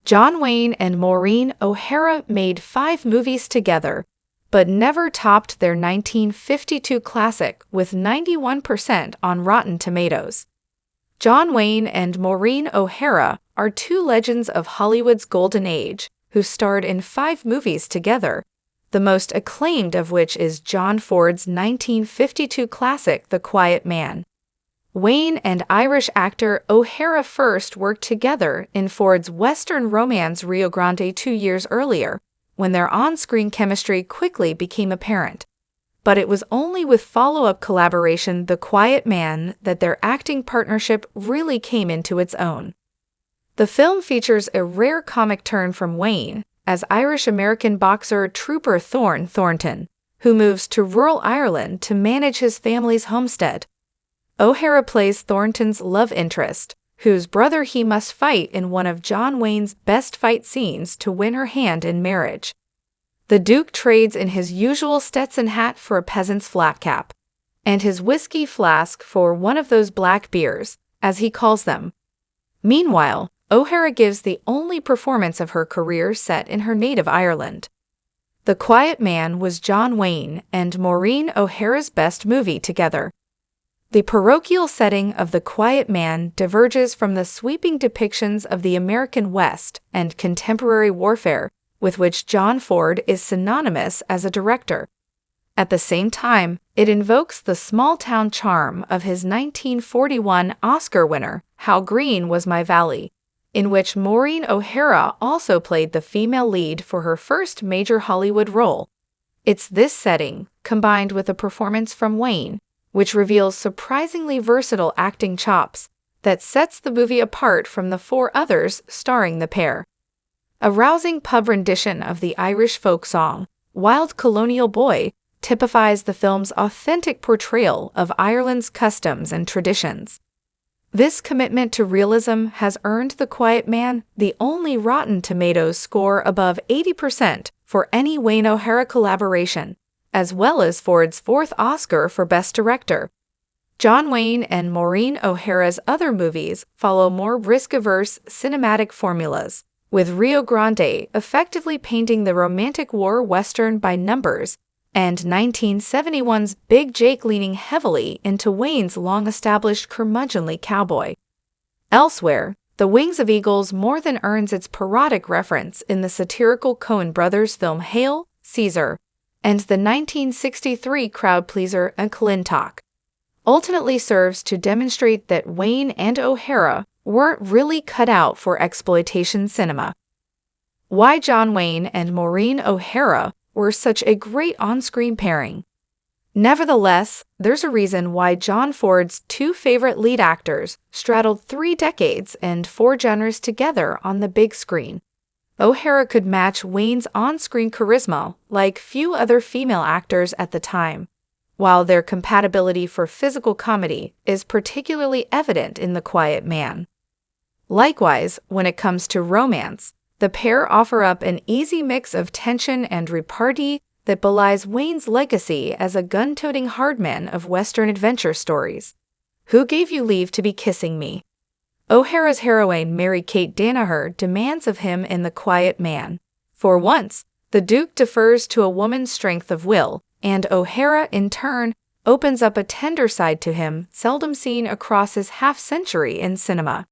John Wayne and Maureen O'Hara made 5 movies together, but never topped their 1952 classic with 91% on Rotten Tomatoes. John Wayne and Maureen O'Hara are 2 legends of Hollywood's golden age who starred in 5 movies together, the most acclaimed of which is John Ford's 1952 classic The Quiet Man. Wayne and Irish actor O'Hara first worked together in Ford's Western romance Rio Grande 2 years earlier, when their on-screen chemistry quickly became apparent. But it was only with follow-up collaboration The Quiet Man that their acting partnership really came into its own. The film features a rare comic turn from Wayne as Irish-American boxer Trooper Thornton, who moves to rural Ireland to manage his family's homestead. O'Hara plays Thornton's love interest, whose brother he must fight in one of John Wayne's best fight scenes to win her hand in marriage. The Duke trades in his usual Stetson hat for a peasant's flat cap, and his whiskey flask for one of those black beers, as he calls them. Meanwhile, O'Hara gives the only performance of her career set in her native Ireland. The Quiet Man was John Wayne and Maureen O'Hara's best movie together. The parochial setting of The Quiet Man diverges from the sweeping depictions of the American West and contemporary warfare with which John Ford is synonymous as a director. At the same time, it invokes the small-town charm of his 1941 Oscar winner, How Green Was My Valley, in which Maureen O'Hara also played the female lead for her first major Hollywood role. It's this setting, combined with a performance from Wayne, which reveals surprisingly versatile acting chops, that sets the movie apart from the 4 others starring the pair. A rousing pub rendition of the Irish folk song, Wild Colonial Boy, typifies the film's authentic portrayal of Ireland's customs and traditions. This commitment to realism has earned The Quiet Man the only Rotten Tomatoes score above 80% for any Wayne O'Hara collaboration, as well as Ford's 4th Oscar for Best Director. John Wayne and Maureen O'Hara's other movies follow more risk-averse cinematic formulas, with Rio Grande effectively painting the romantic war western by numbers, and 1971's Big Jake leaning heavily into Wayne's long-established curmudgeonly cowboy. Elsewhere, The Wings of Eagles more than earns its parodic reference in the satirical Coen brothers film Hail, Caesar, and the 1963 crowd-pleaser McLintock. Ultimately serves to demonstrate that Wayne and O'Hara weren't really cut out for exploitation cinema. Why John Wayne and Maureen O'Hara were such a great on-screen pairing. Nevertheless, there's a reason why John Ford's 2 favorite lead actors straddled 3 decades and 4 genres together on the big screen. O'Hara could match Wayne's on-screen charisma like few other female actors at the time, while their compatibility for physical comedy is particularly evident in The Quiet Man. Likewise, when it comes to romance, the pair offer up an easy mix of tension and repartee that belies Wayne's legacy as a gun-toting hardman of Western adventure stories. Who gave you leave to be kissing me? O'Hara's heroine Mary Kate Danaher demands of him in The Quiet Man. For once, the Duke defers to a woman's strength of will, and O'Hara, in turn, opens up a tender side to him seldom seen across his half-century in cinema.